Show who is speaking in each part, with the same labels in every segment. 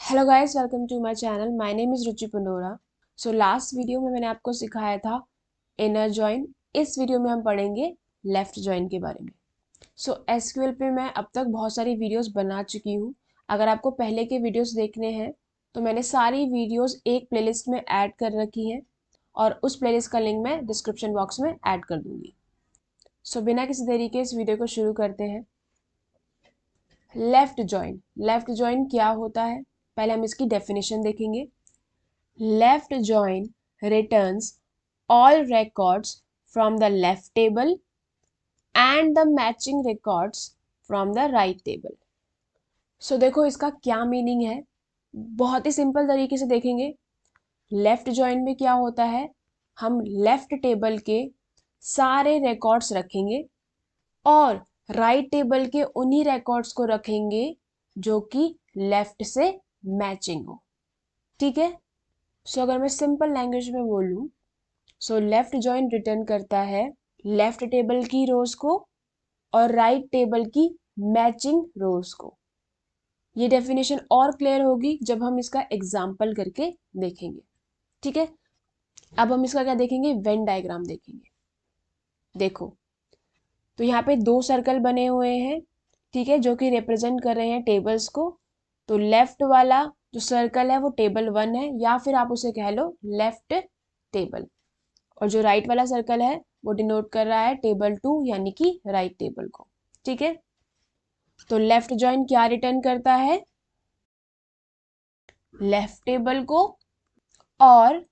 Speaker 1: Hello guys, welcome to my channel. My name is Ruchi Pandora. So last video में मैंने आपको सिखाया था इनर जॉइन। इस वीडियो में हम पढ़ेंगे लेफ्ट जॉइन के बारे में। सो एसक्यूएल पे मैं अब तक बहुत सारी वीडियोस बना चुकी हूँ। अगर आपको पहले के वीडियोस देखने हैं तो मैंने सारी वीडियोस एक प्लेलिस्ट में ऐड कर रखी हैं और उस प्लेलिस्ट का लिंक मैं डिस्क्रिप्शन बॉक्स में ऐड कर दूँगी। सो बिना किसी देरी के इस वीडियो को शुरू करते हैं। लेफ्ट जॉइन क्या होता है, पहले हम इसकी डेफिनेशन देखेंगे। Left join returns all records from the left table and the matching records from the right table. सो देखो इसका क्या मीनिंग है, बहुत ही सिंपल तरीके से देखेंगे। लेफ्ट जॉइन में क्या होता है, हम लेफ्ट टेबल के सारे रिकॉर्ड्स रखेंगे और राइट टेबल के उन्हीं रिकॉर्ड्स को रखेंगे जो कि लेफ्ट से मैचिंग हो। ठीक है। सो अगर मैं सिंपल लैंग्वेज में बोलूँ, सो लेफ्ट जॉइन रिटर्न करता है लेफ्ट टेबल की रोज को और राइट टेबल की मैचिंग रोज को। ये डेफिनेशन और क्लियर होगी जब हम इसका एग्जाम्पल करके देखेंगे। ठीक है। अब हम इसका क्या देखेंगे, वेन डायग्राम देखेंगे। देखो, तो यहाँ पे दो सर्कल बने हुए हैं, ठीक है, जो कि रिप्रेजेंट कर रहे हैं टेबल्स को। तो लेफ्ट वाला जो सर्कल है वो टेबल 1 है, या फिर आप उसे कह लो लेफ्ट टेबल, और जो राइट वाला सर्कल है वो डिनोट कर रहा है टेबल 2 यानी कि राइट टेबल को। ठीक है। तो लेफ्ट जॉइन क्या रिटर्न करता है, लेफ्ट टेबल को और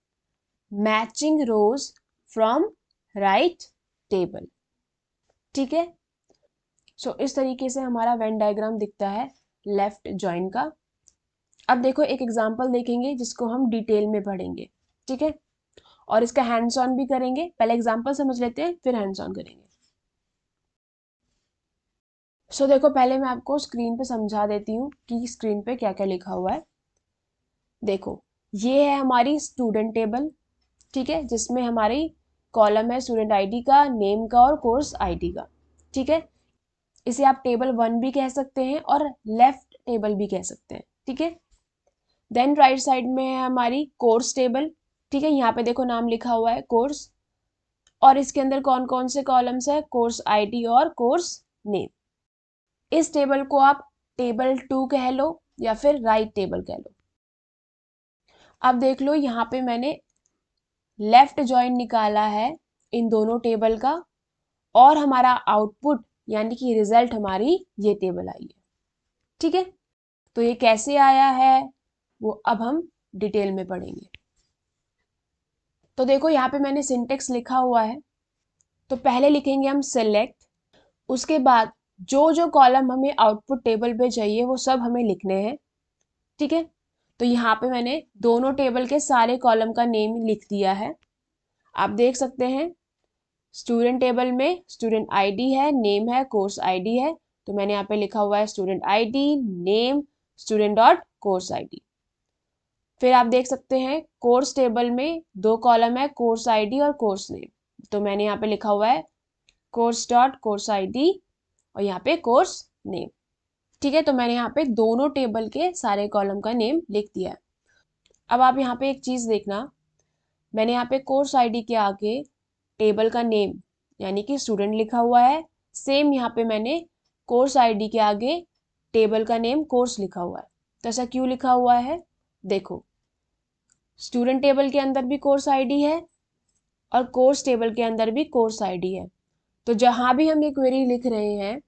Speaker 1: matching rose from right table. ठीक है। सो इस तरीके से हमारा वेन डायग्राम दिखता है लेफ्ट जॉइन का। अब देखो एक एग्जांपल देखेंगे जिसको हम डिटेल में पढ़ेंगे। ठीक है। और इसका हैंड्स ऑन भी करेंगे। पहले एग्जांपल समझ लेते हैं, फिर हैंड्स ऑन करेंगे। सो देखो, पहले मैं आपको स्क्रीन पे समझा देती हूँ कि स्क्रीन पे क्या क्या लिखा हुआ है। देखो, ये है हमारी स्टूडेंट टेबल, ठीक है, जिसमें हमारी कॉलम है स्टूडेंट आईडी का, नेम का और कोर्स आईडी का। ठीक है। इसे आप टेबल 1 भी कह सकते हैं और लेफ्ट टेबल भी कह सकते हैं। ठीक है। देन राइट साइड में है हमारी कोर्स टेबल। ठीक है, यहाँ पे देखो नाम लिखा हुआ है कोर्स, और इसके अंदर कौन कौन से कॉलम्स है, कोर्स आईडी और कोर्स नेम। इस टेबल को आप टेबल 2 कह लो या फिर राइट टेबल कह लो। अब देख लो, यहाँ पे मैंने लेफ्ट जॉइन निकाला है इन दोनों टेबल का, और हमारा आउटपुट यानी कि रिजल्ट हमारी ये टेबल आई है। ठीक है। तो ये कैसे आया है वो अब हम डिटेल में पढ़ेंगे। तो देखो, यहाँ पे मैंने सिंटेक्स लिखा हुआ है। तो पहले लिखेंगे हम सेलेक्ट, उसके बाद जो जो कॉलम हमें आउटपुट टेबल पे चाहिए वो सब हमें लिखने हैं। ठीक है। तो यहाँ पे मैंने दोनों टेबल के सारे कॉलम का नेम लिख दिया है। आप देख सकते हैं स्टूडेंट टेबल में स्टूडेंट आईडी है, नेम है, कोर्स आईडी है। तो मैंने यहाँ पे लिखा हुआ है student ID name student dot course ID. फिर आप देख सकते हैं कोर्स टेबल में दो कॉलम है, कोर्स आईडी और कोर्स नेम। तो मैंने यहाँ पे लिखा हुआ है कोर्स डॉट कोर्स आईडी और यहाँ पे कोर्स नेम। ठीक है। तो मैंने यहाँ पे दोनों टेबल के सारे कॉलम का नेम लिख दिया है। अब आप यहाँ पे एक चीज देखना, मैंने यहाँ पे कोर्स आईडी के आगे टेबल का नेम यानी कि स्टूडेंट लिखा हुआ है। सेम यहाँ पे मैंने कोर्स आईडी के आगे टेबल का नेम कोर्स लिखा हुआ है। तो ऐसा क्यों लिखा हुआ है, देखो, स्टूडेंट टेबल के अंदर भी कोर्स आईडी है और कोर्स टेबल के अंदर भी कोर्स आईडी है। तो जहां भी हम ये क्वेरी लिख रहे हैं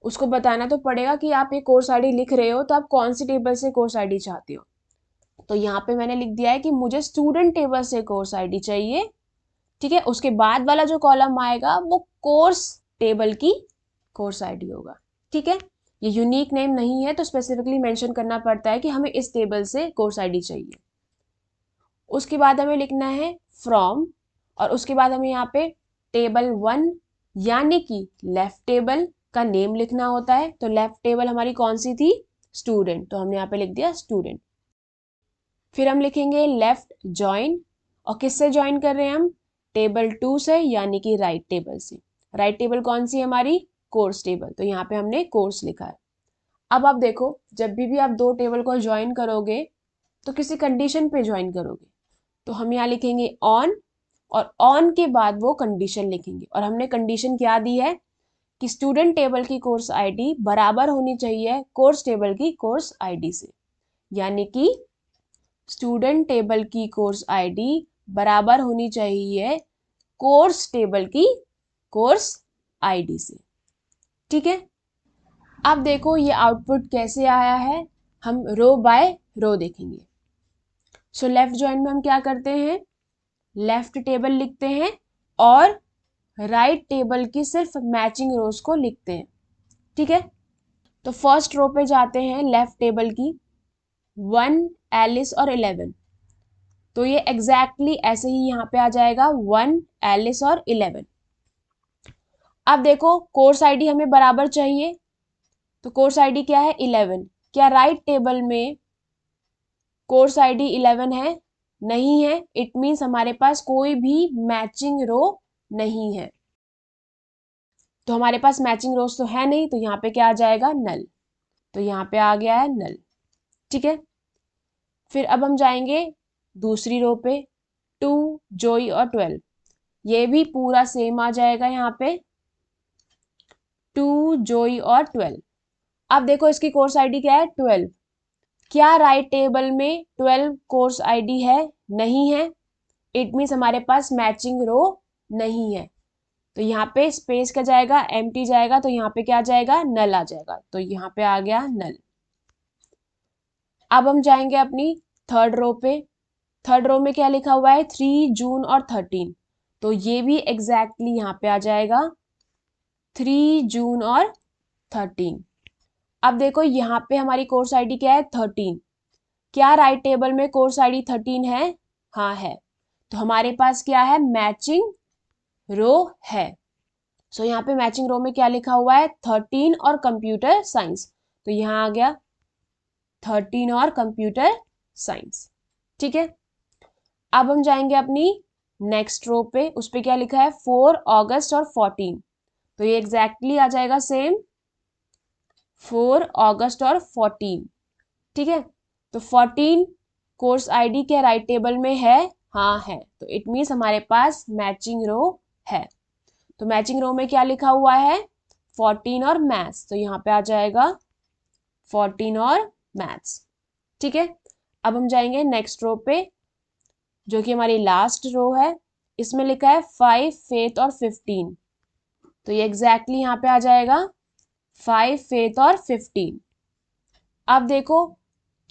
Speaker 1: उसको बताना तो पड़ेगा कि आप ये कोर्स आईडी लिख रहे हो तो आप कौन सी टेबल से कोर्स आईडी चाहते हो। तो यहाँ पे मैंने लिख दिया है कि मुझे स्टूडेंट टेबल से कोर्स आईडी चाहिए। ठीक है। उसके बाद वाला जो कॉलम आएगा वो कोर्स टेबल की कोर्स आईडी होगा। ठीक है। ये यूनिक नेम नहीं है तो स्पेसिफिकली मेंशन करना पड़ता है कि हमें इस टेबल से कोर्स आईडी चाहिए। उसके बाद हमें लिखना है फ्रॉम, और उसके बाद हमें यहाँ पे टेबल 1 यानी कि लेफ्ट टेबल का नेम लिखना होता है। तो लेफ्ट टेबल हमारी कौन सी थी, स्टूडेंट, तो हमने यहाँ पे लिख दिया स्टूडेंट। फिर हम लिखेंगे लेफ्ट जॉइन, और किससे ज्वाइन कर रहे हैं हम, टेबल 2 से यानी कि राइट टेबल से। राइट टेबल कौन सी है हमारी, कोर्स टेबल, तो यहाँ पे हमने कोर्स लिखा है। अब आप देखो, जब भी आप दो टेबल को ज्वाइन करोगे तो किसी कंडीशन पे ज्वाइन करोगे, तो हम यहाँ लिखेंगे ऑन, और ऑन के बाद वो कंडीशन लिखेंगे, और हमने कंडीशन क्या दी है कि स्टूडेंट टेबल की कोर्स आईडी बराबर होनी चाहिए कोर्स टेबल की कोर्स आईडी से, यानी कि स्टूडेंट टेबल की कोर्स आईडी बराबर होनी चाहिए कोर्स टेबल की कोर्स आईडी से। ठीक है, अब देखो ये आउटपुट कैसे आया है, हम रो बाय रो देखेंगे। सो लेफ्ट जॉइन में हम क्या करते हैं, लेफ्ट टेबल लिखते हैं और राइट टेबल की सिर्फ मैचिंग रोज को लिखते हैं। ठीक है, तो फर्स्ट रो पे जाते हैं लेफ्ट टेबल की 1, एलिस और 11, तो ये एग्जैक्टली ऐसे ही यहाँ पे आ जाएगा 1, एलिस और 11। अब देखो कोर्स आईडी हमें बराबर चाहिए, तो कोर्स आईडी क्या है 11, क्या राइट टेबल में कोर्स आईडी 11 है, नहीं है, इट मीन्स हमारे पास कोई भी मैचिंग रो नहीं है, तो हमारे पास मैचिंग रोज तो है नहीं, तो यहाँ पे क्या आ जाएगा नल, तो यहाँ पे आ गया है नल। ठीक है, फिर अब हम जाएंगे दूसरी रो पे 2, जोई और 12, ये भी पूरा सेम आ जाएगा यहाँ पे 2, जोई और 12। अब देखो इसकी कोर्स आईडी क्या है 12, क्या राइट टेबल में 12 कोर्स आईडी है, नहीं है, इट मीन्स हमारे पास मैचिंग रो नहीं है, तो यहाँ पे स्पेस का जाएगा, एम्प्टी जाएगा, तो यहाँ पे क्या जाएगा नल आ जाएगा, तो यहाँ पे आ गया नल। अब हम जाएंगे अपनी थर्ड रो पे, थर्ड रो में क्या लिखा हुआ है 3 जून और 13, तो ये भी एग्जैक्टली यहाँ पे आ जाएगा 3 जून और 13। अब देखो यहाँ पे हमारी कोर्स आईडी क्या है 13, क्या राइट टेबल में कोर्स आईडी 13 है, हाँ है, तो हमारे पास क्या है मैचिंग रो है। सो यहाँ पे मैचिंग रो में क्या लिखा हुआ है 13 और कंप्यूटर साइंस, तो यहाँ आ गया 13 और कंप्यूटर साइंस। ठीक है, अब हम जाएंगे अपनी नेक्स्ट रो पे, उस पे क्या लिखा है 4 अगस्त और 14, तो ये एग्जैक्टली आ जाएगा सेम 4 अगस्त और 14। ठीक है, तो 14 कोर्स आईडी के राइट टेबल में है, हाँ है, तो इट मीन्स हमारे पास मैचिंग रो है। तो मैचिंग रो में क्या लिखा हुआ है 14 और मैथ्स, तो यहाँ पे आ जाएगा 14 और मैथ्स। ठीक है, अब हम जाएंगे नेक्स्ट रो पे जो कि हमारी लास्ट रो है, इसमें लिखा है 5, फेथ और 15, तो ये एग्जैक्टली यहाँ पे आ जाएगा 5, फेथ और 15। अब देखो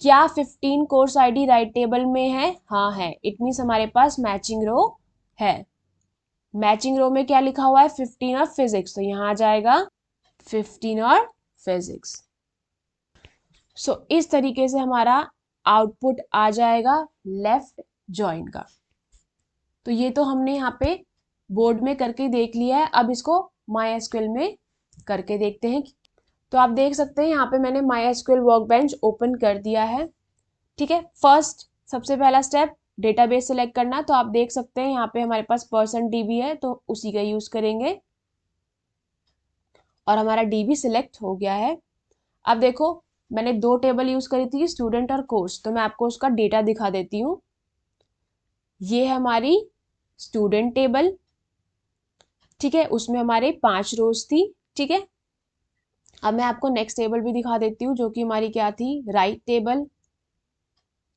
Speaker 1: क्या 15 कोर्स आईडी राइट टेबल में है, हाँ है, इट मीन्स हमारे पास मैचिंग रो है। मैचिंग रो में क्या लिखा हुआ है 15 और फिजिक्स, तो यहाँ आ जाएगा 15 और फिजिक्स। सो इस तरीके से हमारा आउटपुट आ जाएगा लेफ्ट जॉइन का। तो ये तो हमने यहाँ पे बोर्ड में करके देख लिया है, अब इसको MySQL में करके देखते हैं। तो आप देख सकते हैं यहाँ पे मैंने MySQL वर्कबेंच ओपन कर दिया है। ठीक है, फर्स्ट सबसे पहला स्टेप डेटाबेस सेलेक्ट करना, तो आप देख सकते हैं यहाँ पे हमारे पास %db है, तो उसी का यूज करेंगे और हमारा db सिलेक्ट हो गया है। अब देखो मैंने 2 टेबल यूज करी थी स्टूडेंट और कोर्स, तो मैं आपको उसका डेटा दिखा देती हूँ। ये है हमारी स्टूडेंट टेबल, ठीक है, उसमें हमारे 5 रोज थी। ठीक है, अब मैं आपको नेक्स्ट टेबल भी दिखा देती हूँ जो कि हमारी क्या थी राइट टेबल,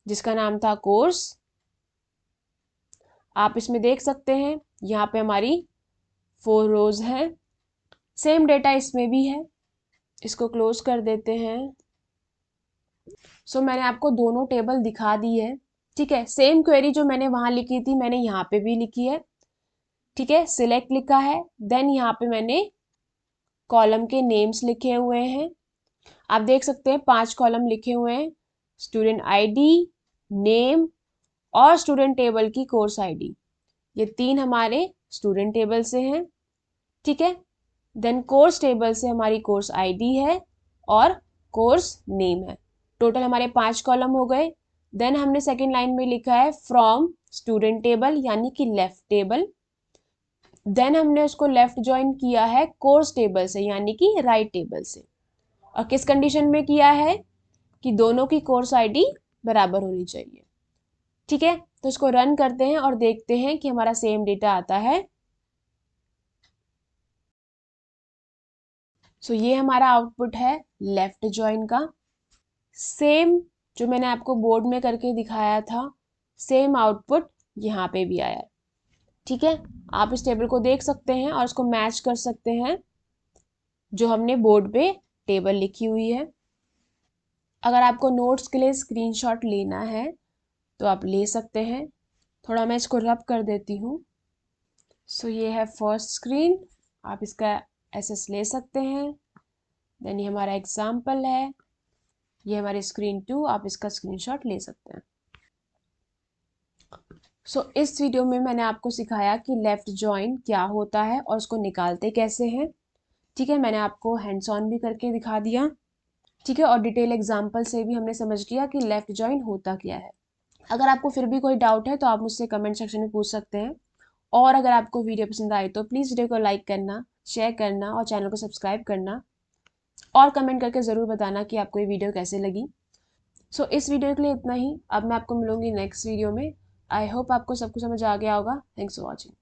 Speaker 1: जिसका नाम था कोर्स। आप इसमें देख सकते हैं यहाँ पे हमारी 4 रोज हैं, सेम डेटा इसमें भी है, इसको क्लोज कर देते हैं। सो मैंने आपको दोनों टेबल दिखा दी है। ठीक है, सेम क्वेरी जो मैंने वहां लिखी थी मैंने यहाँ पे भी लिखी है। ठीक है, सिलेक्ट लिखा है, देन यहाँ पे मैंने कॉलम के नेम्स लिखे हुए हैं। आप देख सकते हैं 5 कॉलम लिखे हुए हैं, स्टूडेंट आईडी, नेम और स्टूडेंट टेबल की कोर्स आईडी, ये 3 हमारे स्टूडेंट टेबल से हैं। ठीक है, देन कोर्स टेबल से हमारी कोर्स आईडी है और कोर्स नेम है। टोटल हमारे 5 कॉलम हो गए। देन हमने सेकेंड लाइन में लिखा है फ्रॉम स्टूडेंट टेबल यानी कि लेफ्ट टेबल, देन हमने उसको लेफ्ट ज्वाइन किया है कोर्स टेबल से यानी कि राइट टेबल से, और किस कंडीशन में किया है कि दोनों की कोर्स आईडी बराबर होनी चाहिए। ठीक है, तो इसको रन करते हैं और देखते हैं कि हमारा सेम डेटा आता है। सो ये हमारा आउटपुट है लेफ्ट जॉइन का। सेम जो मैंने आपको बोर्ड में करके दिखाया था, सेम आउटपुट यहाँ पे भी आया। ठीक है, आप इस टेबल को देख सकते हैं और इसको मैच कर सकते हैं जो हमने बोर्ड पे टेबल लिखी हुई है। अगर आपको नोट्स के लिए स्क्रीनशॉट लेना है तो आप ले सकते हैं। थोड़ा मैं इसको रब कर देती हूँ। सो ये है फर्स्ट स्क्रीन, आप इसका एसएस ले सकते हैं। देन ये हमारा एग्जाम्पल है, ये हमारी स्क्रीन 2, आप इसका स्क्रीनशॉट ले सकते हैं। इस वीडियो में मैंने आपको सिखाया कि लेफ्ट जॉइन क्या होता है और उसको निकालते कैसे हैं। ठीक है, मैंने आपको हैंड्स ऑन भी करके दिखा दिया। ठीक है, और डिटेल एग्जाम्पल से भी हमने समझ लिया कि लेफ्ट जॉइन होता क्या है। अगर आपको फिर भी कोई डाउट है तो आप मुझसे कमेंट सेक्शन में पूछ सकते हैं। और अगर आपको वीडियो पसंद आई तो प्लीज़ वीडियो को लाइक करना, शेयर करना और चैनल को सब्सक्राइब करना, और कमेंट करके ज़रूर बताना कि आपको ये वीडियो कैसे लगी। इस वीडियो के लिए इतना ही। अब मैं आपको मिलूंगी नेक्स्ट वीडियो में। आई होप आपको सब कुछ समझ आ गया होगा। Thanks for watching.